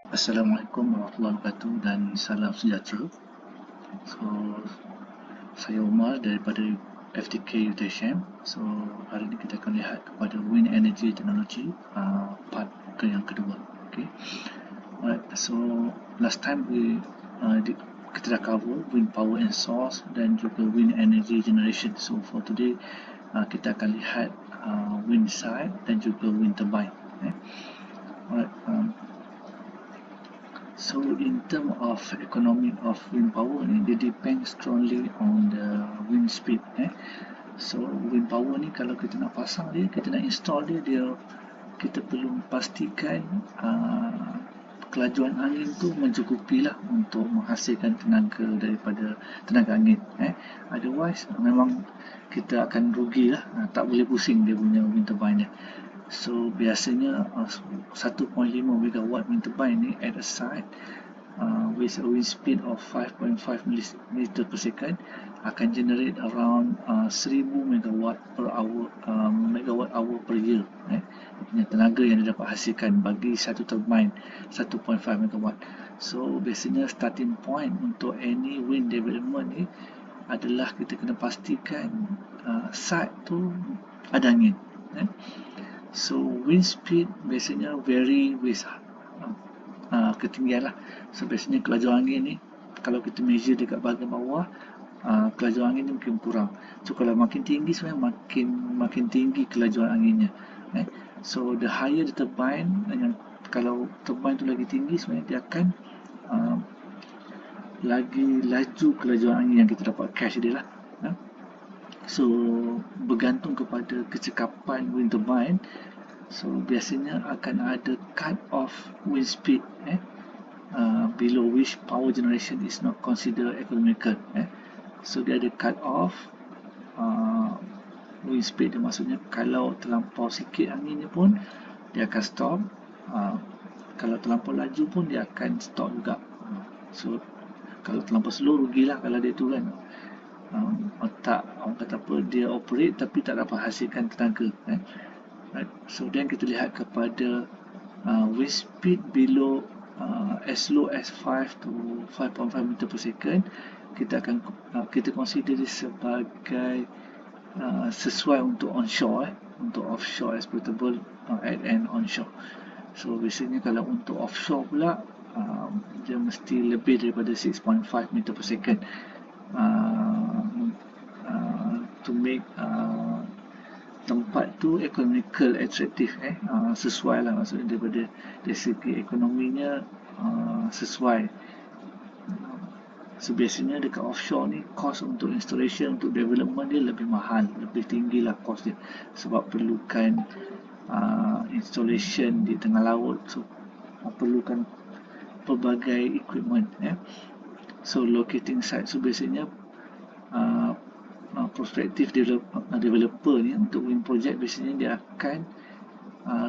Assalamualaikum warahmatullahi wabarakatuh dan salam sejahtera. So, saya Omar daripada FTK UTSM. So, hari ini kita akan lihat kepada wind energy technology part yang kedua. Okay. Alright, so last time kita dah cover wind power and source dan juga wind energy generation. So, for today kita akan lihat wind side dan juga wind turbine. Okay. Alright, so in terms of economy of wind power ni, dia depend strongly on the wind speed. So wind power ni kalau kita nak pasang dia, kita nak install dia kita perlu pastikan kelajuan angin tu mencukupi lah untuk menghasilkan tenaga daripada tenaga angin. Otherwise memang kita akan rugi lah, tak boleh pusing dia punya wind turbine dia. So biasanya 1.5 megawatt wind turbine ni at a site with a wind speed of 5.5 meter per second akan generate around 1000 megawatt per hour, megawatt hour per year. Punya tenaga yang dia dapat hasilkan bagi satu turbine 1.5 megawatt. So biasanya starting point untuk any wind development ni adalah kita kena pastikan site tu ada angin. So wind speed biasanya vary with ketinggian lah. So biasanya kelajuan angin ni kalau kita measure dekat bahagian bawah, kelajuan angin ni mungkin kurang. So kalau makin tinggi sebenarnya makin tinggi kelajuan anginnya. So the higher the turbine, kalau turbine tu lagi tinggi sebenarnya dia akan lagi laju kelajuan angin yang kita dapat catch dia lah. So bergantung kepada kecekapan wind turbine. So biasanya akan ada cut off wind speed below which power generation is not considered economical. So dia ada cut off wind speed dia, maksudnya kalau terlampau sikit anginnya pun dia akan stop, kalau terlampau laju pun dia akan stop juga. So kalau terlampau slow rugilah kalau dia tu kan. Tak, orang kata apa, dia operate tapi tak dapat hasilkan tenaga. Right. So then kita lihat kepada wind speed below as low as 5 to 5.5 meter per second, kita consider dia sebagai sesuai untuk onshore, untuk offshore exploitable and onshore. So biasanya kalau untuk offshore pula dia mesti lebih daripada 6.5 meter per second to make tempat tu economical attractive, sesuai lah, maksudnya daripada dari segi ekonominya sesuai. So biasanya dekat offshore ni cost untuk installation, untuk development dia lebih mahal, lebih tinggi lah cost dia, sebab perlukan installation di tengah laut. So perlukan pelbagai equipment. So locating site, so biasanya prospective developer ni untuk wind project biasanya dia akan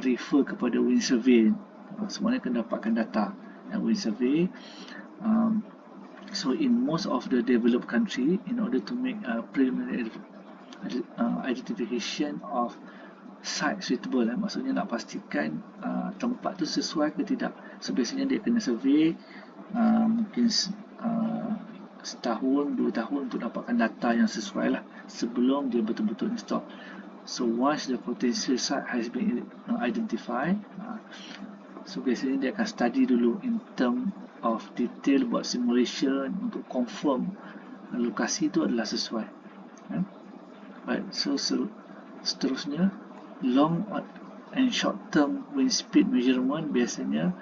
refer kepada wind survey. Semuanya akan dapatkan data wind survey. So in most of the developed country, in order to make a preliminary identification of site suitable, maksudnya nak pastikan tempat tu sesuai ke tidak. So biasanya dia kena survey mungkin setahun, 2 tahun untuk dapatkan data yang sesuai lah sebelum dia betul-betul install. So once the potential site has been identified, so biasanya dia akan study dulu in term of detail, buat simulation untuk confirm lokasi itu adalah sesuai. Right, so seterusnya long and short term wind speed measurement biasanya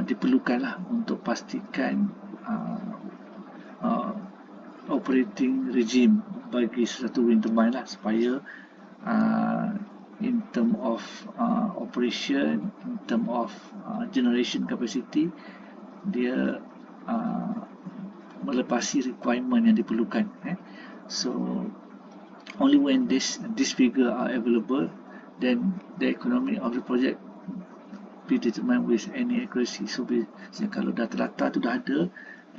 diperlukanlah untuk pastikan operating regime bagi satu wind turbine lah, supaya in term of operation, in term of generation capacity, dia melepasi requirement yang diperlukan. So only when this figure are available, then the economy of the project be determined with any accuracy. So kalau data-data tu dah ada,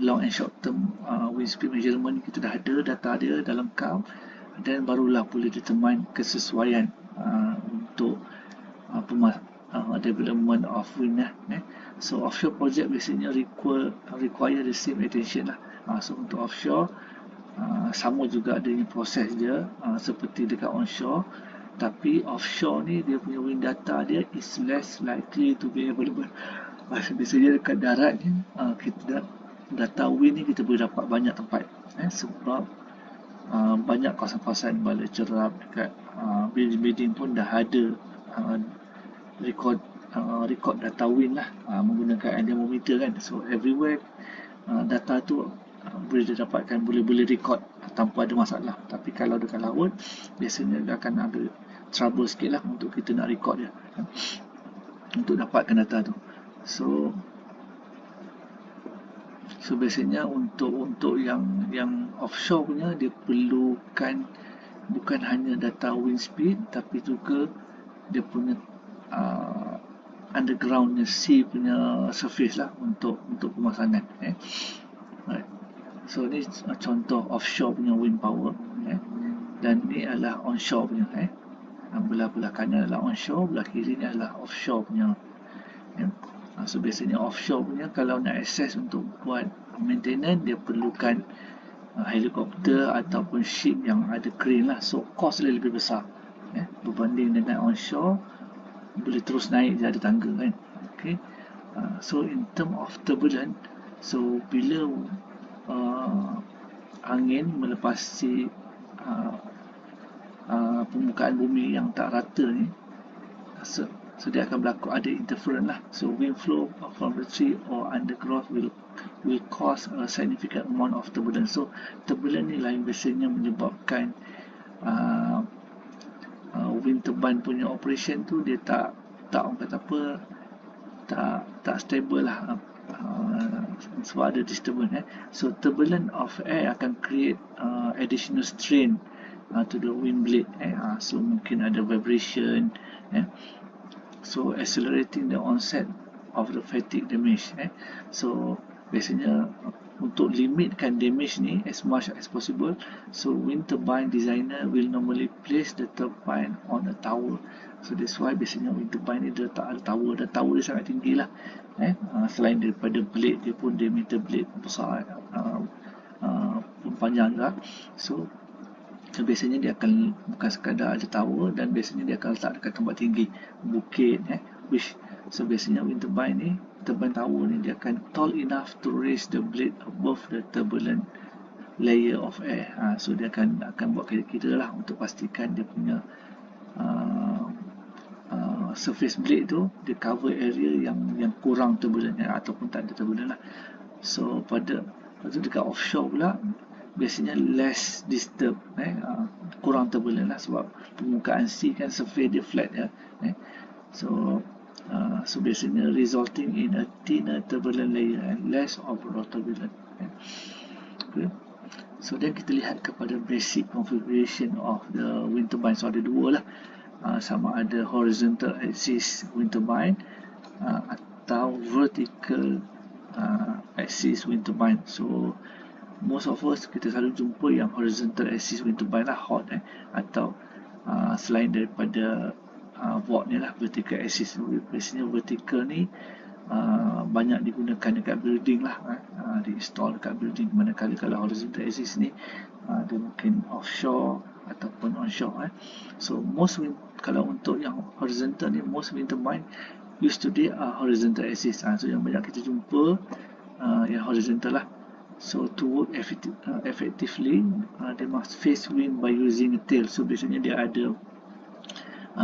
long and short term wind speed measurement kita dah ada data dia dalam lengkap, dan barulah boleh determine kesesuaian untuk development of wind So offshore project biasanya require the same attention lah. So untuk offshore sama juga adanya proses dia seperti dekat onshore, tapi offshore ni dia punya wind data dia is less likely to be available. Biasanya dekat darat ni kita data wind ni kita boleh dapat banyak tempat sebab banyak kawasan-kawasan bala cerap dekat building-building pun dah ada record data wind lah menggunakan anemometer kan. So everywhere data tu boleh didapatkan, boleh record tanpa ada masalah. Tapi kalau dekat laut biasanya dia akan ada trouble sikit lah untuk kita nak record dia untuk dapatkan data tu. So biasanya untuk yang offshore punya dia perlukan bukan hanya data wind speed tapi juga dia punya underground sea punya surface lah untuk pemasangan right. So ni contoh offshore punya wind power dan ni adalah onshore punya belah kanan adalah onshore, belah kiri ni adalah offshore punya So biasanya offshore punya kalau nak access untuk buat maintenance dia perlukan helikopter ataupun ship yang ada crane lah. So cost dia lebih besar berbanding dengan onshore boleh terus naik je, ada tangga kan. Okay. So in term of turbulence, so bila angin melepasi permukaan bumi yang tak rata ni, so dia akan berlaku ada interference lah. So wind flow from the tree or undergrowth will cause a significant amount of turbulence. So turbulence ni lain biasanya menyebabkan wind turbine punya operation tu dia tak orang kata apa, tak stable lah sebab ada disturbance So turbulence of air akan create additional strain to the wind blade so mungkin ada vibration so accelerating the onset of the fatigue damage so biasanya untuk limitkan damage ni as much as possible, so wind turbine designer will normally place the turbine on a tower. So that's why biasanya wind turbine ni dia tak ada tower, dan tower dia sangat tinggi lah selain daripada blade dia pun diameter blade besar pun panjang juga. So biasanya dia akan bukan sekadar ada tower, dan biasanya dia akan letak dekat tempat tinggi, bukit so biasanya wind turbine ni, turbine tower ni dia akan tall enough to raise the blade above the turbulent layer of air. So dia akan buat kira-kira lah untuk pastikan dia punya surface blade tu dia cover area yang kurang turbulent ataupun tak ada turbulent lah. So pada dekat offshore pula biasanya less disturb kurang turbulent lah, sebab permukaan sea kan surface dia flat so biasanya resulting in a thinner turbulent layer and less overall turbulent. Okay. So then kita lihat kepada basic configuration of the wind turbine. So ada dua lah, sama ada horizontal axis wind turbine atau vertical axis wind turbine. So most of us kita selalu jumpa yang horizontal axis wind turbine lah, hot atau selain daripada volt ni lah vertical axis. Biasanya vertical ni banyak digunakan dekat building lah, di-install dekat building. Manakala kalau horizontal axis ni dia mungkin offshore ataupun onshore So most wind, kalau untuk yang horizontal ni, most wind turbine used today are horizontal axis. So yang banyak kita jumpa yang horizontal lah. So to work effectively they must face wind by using a tail. So biasanya dia ada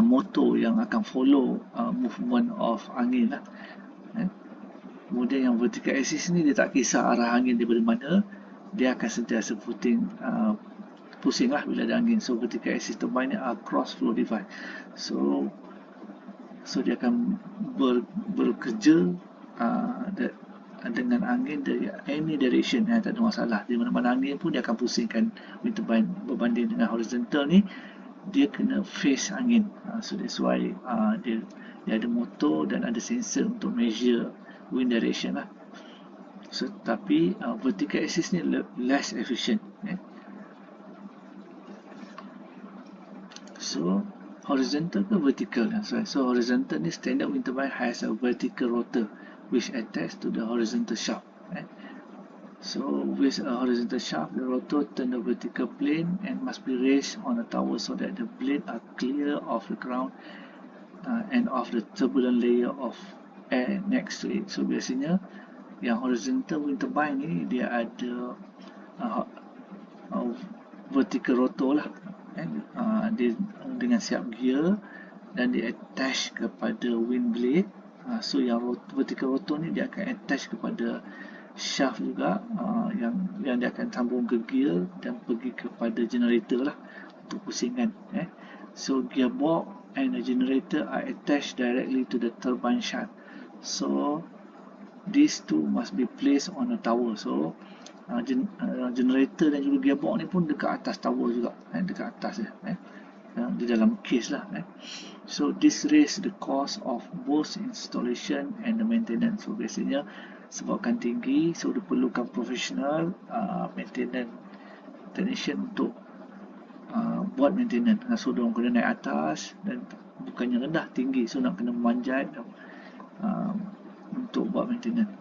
motor yang akan follow movement of angin lah. Kemudian yang vertical axis ni dia tak kisah arah angin daripada mana, dia akan sentiasa pusing lah bila ada angin. So vertical axis turbine ni cross flow device. So dia akan bekerja dengan angin dari any direction, tak ada masalah. Di mana-mana angin pun dia akan pusingkan wind turbine. Berbanding dengan horizontal ni, dia kena face angin. So that's why dia ada motor dan ada sensor untuk measure wind direction lah. So tapi vertical axis ni less efficient. So horizontal ke vertical? So horizontal ni, standard wind turbine has a vertical rotor which attached to the horizontal shaft. So with a horizontal shaft, the rotor turn the vertical plane and must be raised on a tower so that the blade are clear of the ground and of the turbulent layer of air next to it. So biasanya yang horizontal wind turbine ni dia ada vertical rotor lah, dia dengan siap gear dan dia attach kepada wind blade. So yang vertical rotor ni dia akan attach kepada shaft juga, yang dia akan sambung ke gear dan pergi kepada generator lah untuk pusingkan. So gearbox and the generator are attached directly to the turbine shaft. So these two must be placed on a tower. So generator dan juga gearbox ni pun dekat atas tower juga, dekat atas di dalam case lah. So this raise the cost of both installation and the maintenance. So biasanya sebabkan tinggi, so diperlukan professional maintenance technician untuk buat maintenance. So diorang kena naik atas dan bukannya rendah, tinggi, so nak kena memanjat untuk buat maintenance.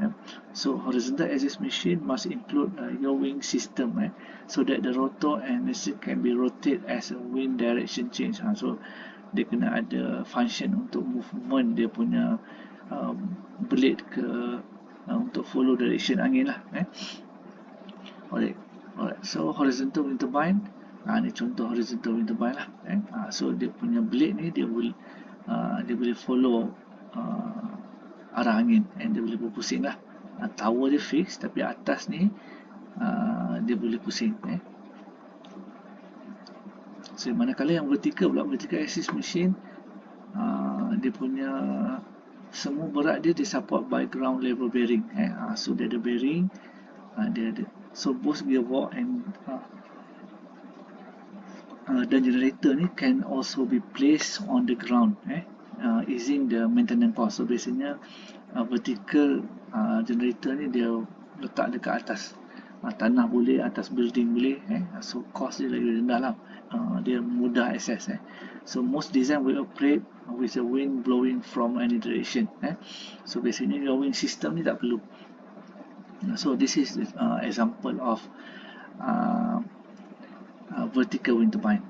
So horizontal axis machine must include a yaw-wing system, so that the rotor and machine can be rotated as a wind direction change. So dia kena ada function untuk movement dia punya blade ke untuk follow direction angin lah. Alright. So horizontal wind turbine, ni contoh horizontal wind turbine lah. So dia punya blade ni dia boleh follow arah angin, dia boleh berpusing lah. Tower dia fix, tapi atas ni dia boleh pusing. So manakala yang vertical pula, vertical axis machine, dia punya semua berat dia disupport by ground level bearing. So dia ada bearing, dia ada. So both gearbox and dan generator ni can also be placed on the ground, easing the maintenance cost. So biasanya vertical generator ni dia letak dekat atas tanah boleh, atas building boleh, so cost dia lagi rendah lah, dia mudah access. So most design will operate with the wind blowing from any direction. So biasanya your wind system ni tak perlu. So this is example of vertical wind turbine.